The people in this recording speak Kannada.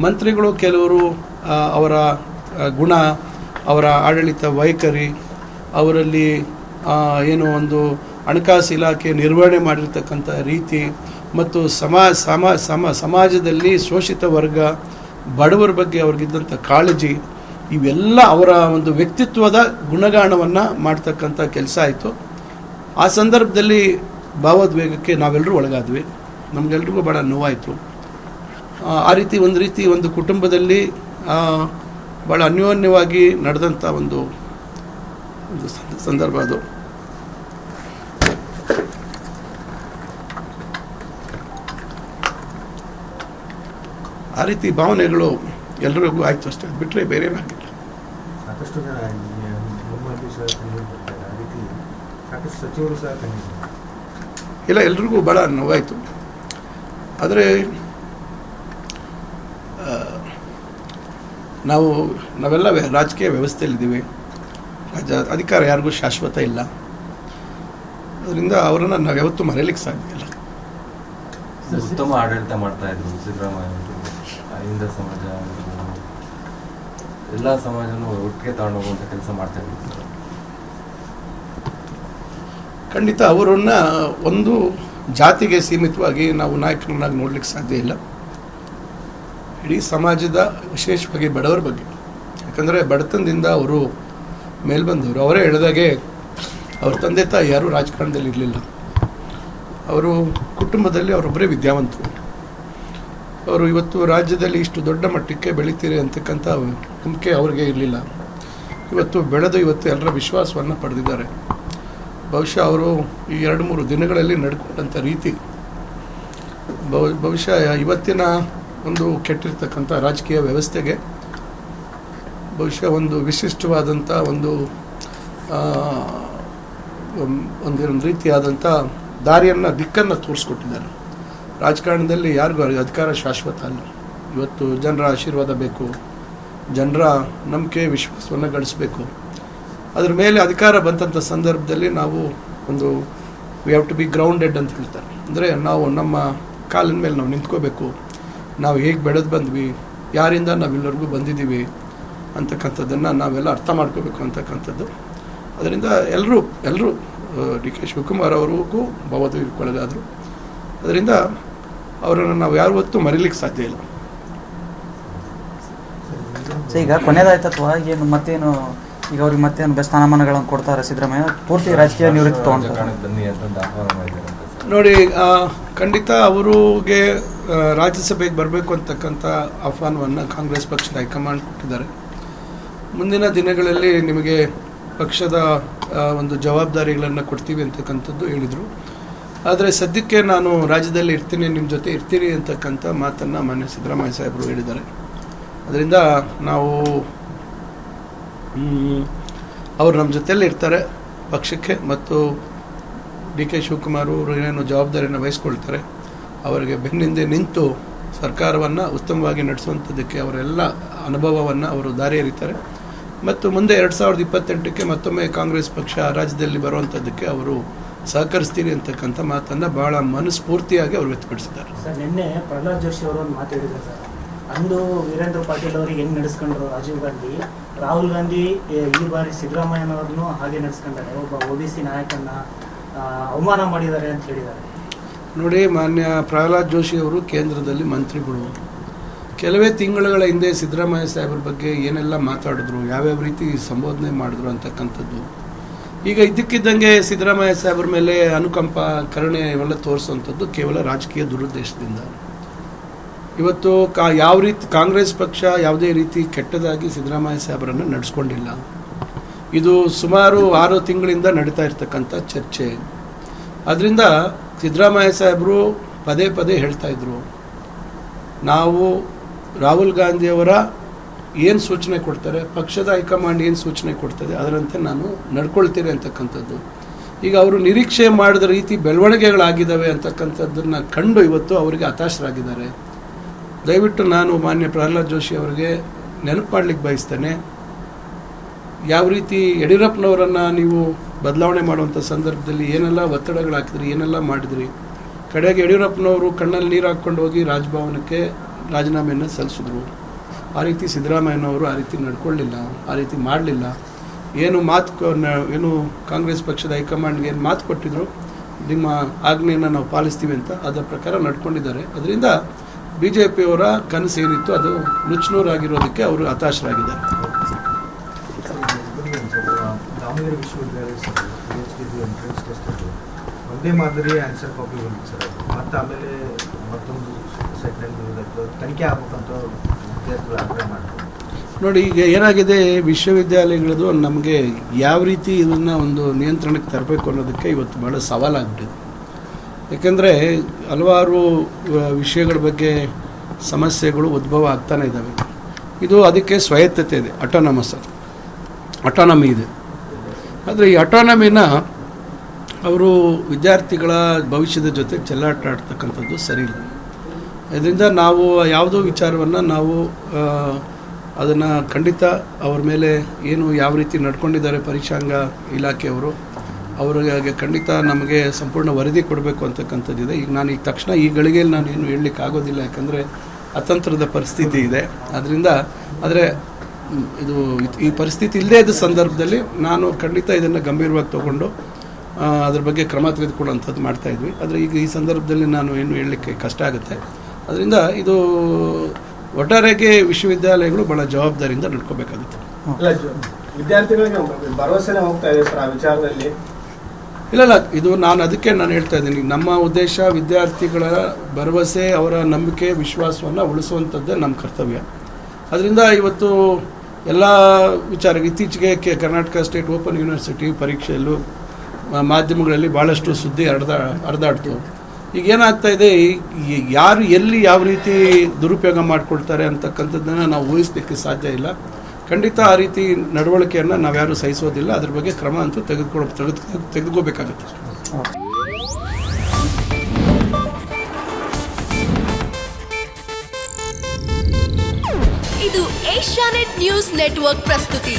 ಮಂತ್ರಿಗಳು ಕೆಲವರು ಅವರ ಗುಣ, ಅವರ ಆಡಳಿತ ವೈಖರಿ, ಅವರಲ್ಲಿ ಏನು ಒಂದು ಹಣಕಾಸು ಇಲಾಖೆ ನಿರ್ವಹಣೆ ಮಾಡಿರ್ತಕ್ಕಂಥ ರೀತಿ ಮತ್ತು ಸಮಾಜದಲ್ಲಿ ಶೋಷಿತ ವರ್ಗ ಬಡವರ ಬಗ್ಗೆ ಅವ್ರಿಗಿದ್ದಂಥ ಕಾಳಜಿ, ಇವೆಲ್ಲ ಅವರ ಒಂದು ವ್ಯಕ್ತಿತ್ವದ ಗುಣಗಾನವನ್ನು ಮಾಡ್ತಕ್ಕಂಥ ಕೆಲಸ ಆಯಿತು. ಆ ಸಂದರ್ಭದಲ್ಲಿ ಭಾವೋದ್ವೇಗಕ್ಕೆ ನಾವೆಲ್ಲರೂ ಒಳಗಾದ್ವಿ. ನಮಗೆಲ್ರಿಗೂ ಭಾಳ ನೋವಾಯಿತು. ಆ ರೀತಿ ಒಂದು ಕುಟುಂಬದಲ್ಲಿ ಭಾಳ ಅನ್ಯೋನ್ಯವಾಗಿ ನಡೆದಂಥ ಒಂದು ಸಂದರ್ಭ ಅದು. ಆ ರೀತಿ ಭಾವನೆಗಳು ಎಲ್ಲರಿಗೂ ಆಯಿತು ಅಷ್ಟೇ, ಬಿಟ್ಟರೆ ಬೇರೆ ಆಗಿಲ್ಲ. ಸಾಕಷ್ಟು ಸಚಿವರು ಸಹ ಇಲ್ಲ, ಎಲ್ರಿಗೂ ಭಾಳ ನೋವಾಯಿತು. ಆದರೆ ನಾವೆಲ್ಲ ರಾಜಕೀಯ ವ್ಯವಸ್ಥೆಯಲ್ಲಿದ್ದೀವಿ. ಅಧಿಕಾರ ಯಾರಿಗೂ ಶಾಶ್ವತ ಇಲ್ಲ. ಅದರಿಂದ ಅವರನ್ನು ನಾವು ಯಾವತ್ತೂ ಮರೆಯಲಿಕ್ಕೆ ಸಾಧ್ಯ ಇಲ್ಲ. ಉತ್ತಮ ಆಡಳಿತ ಮಾಡ್ತಾ ಇದ್ರು ಸಿದ್ದರಾಮಯ್ಯ. ಹಿಂದ ಸಮಾಜ, ಎಲ್ಲ ಸಮಾಜನೂ ಒಟ್ಟಿಗೆ ತಗೊಂಡೋಗುವಂಥ ಕೆಲಸ ಮಾಡ್ತಾ ಇದ್ರು. ಖಂಡಿತ ಅವರನ್ನು ಒಂದು ಜಾತಿಗೆ ಸೀಮಿತವಾಗಿ ನಾವು ನಾಯಕರನ್ನಾಗಿ ನೋಡ್ಲಿಕ್ಕೆ ಸಾಧ್ಯ ಇಲ್ಲ. ಇಡೀ ಸಮಾಜದ, ವಿಶೇಷವಾಗಿ ಬಡವರ ಬಗ್ಗೆ. ಯಾಕಂದರೆ ಬಡತನದಿಂದ ಅವರು ಮೇಲ್ಬಂದವರು. ಅವರೇ ಹೇಳಿದಾಗೆ ಅವ್ರ ತಂದೆ ತಾಯಿ ಯಾರೂ ರಾಜಕಾರಣದಲ್ಲಿ ಇರಲಿಲ್ಲ. ಅವರು ಕುಟುಂಬದಲ್ಲಿ ಅವರೊಬ್ಬರೇ ವಿದ್ಯಾವಂತರು. ಅವರು ಇವತ್ತು ರಾಜ್ಯದಲ್ಲಿ ಇಷ್ಟು ದೊಡ್ಡ ಮಟ್ಟಕ್ಕೆ ಬೆಳೀತೀರಿ ಅಂತಕ್ಕಂಥ ನಂಬಿಕೆ ಅವ್ರಿಗೆ ಇರಲಿಲ್ಲ. ಇವತ್ತು ಎಲ್ಲರ ವಿಶ್ವಾಸವನ್ನು ಪಡೆದಿದ್ದಾರೆ. ಬಹುಶಃ ಅವರು ಈ 2-3 ದಿನಗಳಲ್ಲಿ ನಡ್ಕೊಂಡಂಥ ರೀತಿ ಬಹುಶಃ ಇವತ್ತಿನ ಒಂದು ಕೆಟ್ಟಿರ್ತಕ್ಕಂಥ ರಾಜಕೀಯ ವ್ಯವಸ್ಥೆಗೆ ಬಹುಶಃ ಒಂದು ವಿಶಿಷ್ಟವಾದಂಥ ಒಂದು ರೀತಿಯಾದಂಥ ದಿಕ್ಕನ್ನು ತೋರಿಸ್ಕೊಟ್ಟಿದ್ದಾರೆ. ರಾಜಕಾರಣದಲ್ಲಿ ಯಾರಿಗೂ ಅಧಿಕಾರ ಶಾಶ್ವತ ಅಲ್ಲ. ಇವತ್ತು ಜನರ ಆಶೀರ್ವಾದ ಬೇಕು, ಜನರ ನಂಬಿಕೆ ವಿಶ್ವಾಸವನ್ನು ಗಳಿಸಬೇಕು. ಅದ್ರ ಮೇಲೆ ಅಧಿಕಾರ ಬಂದಂಥ ಸಂದರ್ಭದಲ್ಲಿ ನಾವು we have to be grounded ಅಂತ ಹೇಳ್ತಾರೆ. ಅಂದರೆ ನಾವು ನಮ್ಮ ಕಾಲಿನ ಮೇಲೆ ನಾವು ನಿಂತ್ಕೋಬೇಕು. ನಾವು ಹೇಗೆ ಬೆಳೆದು ಬಂದ್ವಿ, ಯಾರಿಂದ ನಾವೆಲ್ಲರಿಗೂ ಬಂದಿದ್ದೀವಿ ಅಂತಕ್ಕಂಥದ್ದನ್ನು ನಾವೆಲ್ಲ ಅರ್ಥ ಮಾಡ್ಕೋಬೇಕು ಅಂತಕ್ಕಂಥದ್ದು. ಅದರಿಂದ ಎಲ್ಲರೂ ಡಿ ಕೆ ಶಿವಕುಮಾರ್ ಅವ್ರಿಗೂ ಭಾವೋದ್ವೇಗಕ್ಕೊಳಗಾದರು. ಅದರಿಂದ ಅವರನ್ನು ನಾವು ಯಾವತ್ತೂ ಮರೀಲಿಕ್ಕೆ ಸಾಧ್ಯ ಇಲ್ಲ. ಈಗ ಕೊನೆಯದಾಯ್ತತ್ವ ಏನು ಮತ್ತೇನು ಈಗ ಅವ್ರಿಗೆ ಮತ್ತೇನು ಸ್ಥಾನಮಾನಗಳನ್ನು ಕೊಡ್ತಾರೆ ಸಿದ್ದರಾಮಯ್ಯ? ಪೂರ್ತಿ ರಾಜಕೀಯ ನಿವೃತ್ತಿ ತಗೊಂಡ್ರೆ ನೋಡಿ, ಖಂಡಿತ ಅವರಿಗೆ ರಾಜ್ಯಸಭೆಗೆ ಬರಬೇಕು ಅಂತಕ್ಕಂಥ ಆಹ್ವಾನವನ್ನು ಕಾಂಗ್ರೆಸ್ ಪಕ್ಷದ ಹೈಕಮಾಂಡ್ ಕೊಟ್ಟಿದ್ದಾರೆ. ಮುಂದಿನ ದಿನಗಳಲ್ಲಿ ನಿಮಗೆ ಪಕ್ಷದ ಒಂದು ಜವಾಬ್ದಾರಿಗಳನ್ನು ಕೊಡ್ತೀವಿ ಅಂತಕ್ಕಂಥದ್ದು ಹೇಳಿದರು. ಆದರೆ ಸದ್ಯಕ್ಕೆ ನಾನು ರಾಜ್ಯದಲ್ಲಿ ಇರ್ತೀನಿ, ನಿಮ್ಮ ಜೊತೆ ಇರ್ತೀನಿ ಅಂತಕ್ಕಂಥ ಮಾತನ್ನು ಮಾನ್ಯ ಸಿದ್ದರಾಮಯ್ಯ ಸಾಹೇಬರು ಹೇಳಿದ್ದಾರೆ. ಅದರಿಂದ ನಾವು ಅವರು ನಮ್ಮ ಜೊತೆಯಲ್ಲಿ ಇರ್ತಾರೆ ಪಕ್ಷಕ್ಕೆ, ಮತ್ತು ಡಿ ಕೆ ಶಿವಕುಮಾರ್ ಅವರು ಏನೇನು ಜವಾಬ್ದಾರಿಯನ್ನು ವಹಿಸ್ಕೊಳ್ತಾರೆ. ಅವರಿಗೆ ಬೆನ್ನಿಂದೆ ನಿಂತು ಸರ್ಕಾರವನ್ನು ಉತ್ತಮವಾಗಿ ನಡೆಸುವಂಥದ್ದಕ್ಕೆ ಅವರೆಲ್ಲ ಅನುಭವವನ್ನು ಅವರು ದಾರಿ ಎರಿತಾರೆ. ಮತ್ತು ಮುಂದೆ 2028ಕ್ಕೆ ಮತ್ತೊಮ್ಮೆ ಕಾಂಗ್ರೆಸ್ ಪಕ್ಷ ರಾಜ್ಯದಲ್ಲಿ ಬರುವಂಥದ್ದಕ್ಕೆ ಅವರು ಸಹಕರಿಸ್ತೀನಿ ಅಂತಕ್ಕಂಥ ಮಾತನ್ನು ಭಾಳ ಮನಸ್ಫೂರ್ತಿಯಾಗಿ ಅವರು ವ್ಯಕ್ತಪಡಿಸಿದ್ದಾರೆ. ಸರ್, ನಿನ್ನೆ ಪ್ರಹ್ಲಾದ್ ಜೋಶಿ ಅವರು ಒಂದು ಮಾತಾಡಿದ್ದಾರೆ ಸರ್. ಅಂದು ವೀರೇಂದ್ರ ಪಾಟೀಲ್ ಅವರಿಗೆ ಹೆಂಗೆ ನಡೆಸ್ಕೊಂಡ್ರು ರಾಜೀವ್ ಗಾಂಧಿ, ರಾಹುಲ್ ಗಾಂಧಿ ಈ ಬಾರಿ ಸಿದ್ದರಾಮಯ್ಯನವ್ರನ್ನು ಹಾಗೆ ನಡೆಸ್ಕೊಂಡಾರೆ. ಒಬ್ಬ OBC ನಾಯಕನ ಅವಮಾನ ಮಾಡಿದ್ದಾರೆ ಅಂತ ಹೇಳಿದ್ದಾರೆ. ನೋಡಿ, ಮಾನ್ಯ ಪ್ರಹ್ಲಾದ್ ಜೋಶಿ ಅವರು ಕೇಂದ್ರದಲ್ಲಿ ಮಂತ್ರಿಗಳು. ಕೆಲವೇ ತಿಂಗಳುಗಳ ಹಿಂದೆ ಸಿದ್ದರಾಮಯ್ಯ ಸಾಹೇಬ್ರ ಬಗ್ಗೆ ಏನೆಲ್ಲ ಮಾತಾಡಿದ್ರು, ಯಾವ್ಯಾವ ರೀತಿ ಸಂಬೋಧನೆ ಮಾಡಿದ್ರು ಅಂತಕ್ಕಂಥದ್ದು ಈಗ ಇದ್ದಕ್ಕಿದ್ದಂಗೆ ಸಿದ್ದರಾಮಯ್ಯ ಸಾಹೇಬ್ರ ಮೇಲೆ ಅನುಕಂಪ, ಕರುಣೆ ಇವೆಲ್ಲ ತೋರಿಸುವಂಥದ್ದು ಕೇವಲ ರಾಜಕೀಯ ದುರುದ್ದೇಶದಿಂದ. ಇವತ್ತು ಯಾವ ರೀತಿ ಕಾಂಗ್ರೆಸ್ ಪಕ್ಷ ಯಾವುದೇ ರೀತಿ ಕೆಟ್ಟದಾಗಿ ಸಿದ್ದರಾಮಯ್ಯ ಸಾಹೇಬರನ್ನು ನಡೆಸ್ಕೊಂಡಿಲ್ಲ. ಇದು ಸುಮಾರು 6 ತಿಂಗಳಿಂದ ನಡೀತಾ ಇರ್ತಕ್ಕಂಥ ಚರ್ಚೆ. ಅದರಿಂದ ಸಿದ್ದರಾಮಯ್ಯ ಸಾಹೇಬರು ಪದೇ ಪದೇ ಹೇಳ್ತಾ ಇದ್ರು, ನಾವು ರಾಹುಲ್ ಗಾಂಧಿಯವರ ಏನು ಸೂಚನೆ ಕೊಡ್ತಾರೆ, ಪಕ್ಷದ ಹೈಕಮಾಂಡ್ ಏನು ಸೂಚನೆ ಕೊಡ್ತದೆ ಅದರಂತೆ ನಾನು ನಡ್ಕೊಳ್ತೀನಿ ಅಂತಕ್ಕಂಥದ್ದು. ಈಗ ಅವರು ನಿರೀಕ್ಷೆ ಮಾಡಿದ ರೀತಿ ಬೆಳವಣಿಗೆಗಳಾಗಿದ್ದಾವೆ ಅಂತಕ್ಕಂಥದ್ದನ್ನು ಕಂಡು ಇವತ್ತು ಅವರಿಗೆ ಹತಾಶರಾಗಿದ್ದಾರೆ. ದಯವಿಟ್ಟು ನಾನು ಮಾನ್ಯ ಪ್ರಹ್ಲಾದ್ ಜೋಶಿ ಅವರಿಗೆ ನೆನಪು ಮಾಡಲಿಕ್ಕೆ ಬಯಸ್ತೇನೆ, ಯಾವ ರೀತಿ ಯಡಿಯೂರಪ್ಪನವರನ್ನು ನೀವು ಬದಲಾವಣೆ ಮಾಡುವಂಥ ಸಂದರ್ಭದಲ್ಲಿ ಏನೆಲ್ಲ ಒತ್ತಡಗಳಾಕಿದ್ರಿ, ಏನೆಲ್ಲ ಮಾಡಿದ್ರಿ. ಕಡೆಗೆ ಯಡಿಯೂರಪ್ಪನವರು ಕಣ್ಣಲ್ಲಿ ನೀರು ಹಾಕ್ಕೊಂಡು ಹೋಗಿ ರಾಜಭವನಕ್ಕೆ ರಾಜೀನಾಮೆಯನ್ನು ಸಲ್ಲಿಸಿದ್ರು. ಆ ರೀತಿ ಸಿದ್ದರಾಮಯ್ಯನವರು ಆ ರೀತಿ ನಡ್ಕೊಳ್ಳಿಲ್ಲ, ಆ ರೀತಿ ಮಾಡಲಿಲ್ಲ. ಏನು ಕಾಂಗ್ರೆಸ್ ಪಕ್ಷದ ಹೈಕಮಾಂಡ್ಗೆ ಏನು ಮಾತು ಕೊಟ್ಟಿದ್ರು, ನಿಮ್ಮ ಆಜ್ಞೆಯನ್ನು ನಾವು ಪಾಲಿಸ್ತೀವಿ ಅಂತ ಅದರ ಪ್ರಕಾರ ನಡ್ಕೊಂಡಿದ್ದಾರೆ. ಅದರಿಂದ ಬಿ ಜೆ ಪಿಯವರ ಕನಸು ಏನಿತ್ತು ಅದು ನುಚ್ಚುನೂರಾಗಿರೋದಕ್ಕೆ ಅವರು ಹತಾಶರಾಗಿದ್ದಾರೆ. ದಾವಣಗೆರೆ ವಿಶ್ವವಿದ್ಯಾಲಯ ಎಂಟ್ರೆನ್ಸ್ ಟೆಸ್ಟ್ ಒಂದೇ ಮಾದರಿ ಆನ್ಸರ್ ಕಾಪಿ ಬಂದಿತ್ತು ಸರ್. ಮತ್ತು ಆಮೇಲೆ ಮತ್ತೊಂದು ಸೆಕೆಂಡ್ ತನಿಖೆ ಆಗ್ಬೇಕಂತ ವಿದ್ಯಾರ್ಥಿಗಳು ಆಗ್ರಹ ಮಾಡ್ತಾರೆ. ನೋಡಿ, ಈಗ ಏನಾಗಿದೆ, ವಿಶ್ವವಿದ್ಯಾಲಯಗಳದು ನಮಗೆ ಯಾವ ರೀತಿ ಇದನ್ನು ಒಂದು ನಿಯಂತ್ರಣಕ್ಕೆ ತರಬೇಕು ಅನ್ನೋದಕ್ಕೆ ಇವತ್ತು ಭಾಳ ಸವಾಲಾಗ್ಬಿಟ್ಟಿದೆ. ಯಾಕೆಂದರೆ ಹಲವಾರು ವಿಷಯಗಳ ಬಗ್ಗೆ ಸಮಸ್ಯೆಗಳು ಉದ್ಭವ ಆಗ್ತಾನೆ ಇದ್ದಾವೆ. ಇದು ಅದಕ್ಕೆ ಸ್ವಾಯತ್ತತೆ ಇದೆ, ಅಟಾನಮಿ ಇದೆ. ಆದರೆ ಈ ಅಟಾನಮಿನ ಅವರು ವಿದ್ಯಾರ್ಥಿಗಳ ಭವಿಷ್ಯದ ಜೊತೆ ಚೆಲ್ಲಾಟ ಆಡ್ತಕ್ಕಂಥದ್ದು ಸರಿ ಇಲ್ಲ. ಇದರಿಂದ ನಾವು ಯಾವುದೋ ವಿಚಾರವನ್ನು ನಾವು ಅದನ್ನು ಖಂಡಿತ ಅವ್ರ ಮೇಲೆ ಏನು ಯಾವ ರೀತಿ ನಡ್ಕೊಂಡಿದ್ದಾರೆ ಪರೀಕ್ಷಾಂಗ ಇಲಾಖೆಯವರು, ಅವರಿಗೆ ಖಂಡಿತ ನಮಗೆ ಸಂಪೂರ್ಣ ವರದಿ ಕೊಡಬೇಕು ಅಂತಕ್ಕಂಥದ್ದಿದೆ. ಈಗ ನಾನು ಈಗ ತಕ್ಷಣ ಈ ಗಳಿಗೆಯಲ್ಲಿ ನಾನು ಏನು ಹೇಳಲಿಕ್ಕೆ ಆಗೋದಿಲ್ಲ, ಯಾಕಂದರೆ ಅತಂತ್ರದ ಪರಿಸ್ಥಿತಿ ಇದೆ. ಅದರಿಂದ ಆದರೆ ಇದು ಈ ಪರಿಸ್ಥಿತಿ ಇಲ್ಲದೇ ಇದ್ದ ಸಂದರ್ಭದಲ್ಲಿ ನಾನು ಖಂಡಿತ ಇದನ್ನು ಗಂಭೀರವಾಗಿ ತೊಗೊಂಡು ಅದ್ರ ಬಗ್ಗೆ ಕ್ರಮ ತೆಗೆದುಕೊಳ್ಳುವಂಥದ್ದು ಮಾಡ್ತಾಯಿದ್ವಿ. ಆದರೆ ಈಗ ಈ ಸಂದರ್ಭದಲ್ಲಿ ನಾನು ಏನು ಹೇಳಲಿಕ್ಕೆ ಕಷ್ಟ ಆಗುತ್ತೆ. ಅದರಿಂದ ಇದು ಒಟ್ಟಾರೆಗೆ ವಿಶ್ವವಿದ್ಯಾಲಯಗಳು ಭಾಳ ಜವಾಬ್ದಾರಿಯಿಂದ ನಡ್ಕೋಬೇಕಾಗುತ್ತೆ. ವಿದ್ಯಾರ್ಥಿಗಳಿಗೆ ಭರವಸೆನೇ ಹೋಗ್ತಾ ಇದೆ ಸರ್ ಆ ವಿಚಾರದಲ್ಲಿ. ಇಲ್ಲ, ಇದು ನಾನು ಹೇಳ್ತಾ ಇದ್ದೀನಿ, ನಮ್ಮ ಉದ್ದೇಶ ವಿದ್ಯಾರ್ಥಿಗಳ ಭರವಸೆ, ಅವರ ನಂಬಿಕೆ, ವಿಶ್ವಾಸವನ್ನು ಉಳಿಸುವಂಥದ್ದೇ ನಮ್ಮ ಕರ್ತವ್ಯ. ಅದರಿಂದ ಇವತ್ತು ಎಲ್ಲ ವಿಚಾರ ಇತ್ತೀಚೆಗೆ ಕರ್ನಾಟಕ ಸ್ಟೇಟ್ ಓಪನ್ ಯೂನಿವರ್ಸಿಟಿ ಪರೀಕ್ಷೆಯಲ್ಲೂ ಮಾಧ್ಯಮಗಳಲ್ಲಿ ಭಾಳಷ್ಟು ಸುದ್ದಿ ಹರಿದಾಡ್ತು. ಈಗ ಏನಾಗ್ತಾ ಇದೆ, ಯಾರು ಎಲ್ಲಿ ಯಾವ ರೀತಿ ದುರುಪಯೋಗ ಮಾಡಿಕೊಳ್ತಾರೆ ಅಂತಕ್ಕಂಥದ್ದನ್ನು ನಾವು ಊಹಿಸಲಿಕ್ಕೆ ಸಾಧ್ಯ ಇಲ್ಲ. ಖಂಡಿತ ಆ ರೀತಿ ನಡವಳಿಕೆಯನ್ನು ನಾವ್ಯಾರೂ ಸಹಿಸೋದಿಲ್ಲ. ಅದ್ರ ಬಗ್ಗೆ ಕ್ರಮ ಅಂತೂ ತೆಗೆದುಕೋಬೇಕಾಗುತ್ತೆ. ಇದು ಏಷ್ಯಾನೆಟ್ ನ್ಯೂಸ್ ನೆಟ್ವರ್ಕ್ ಪ್ರಸ್ತುತಿ.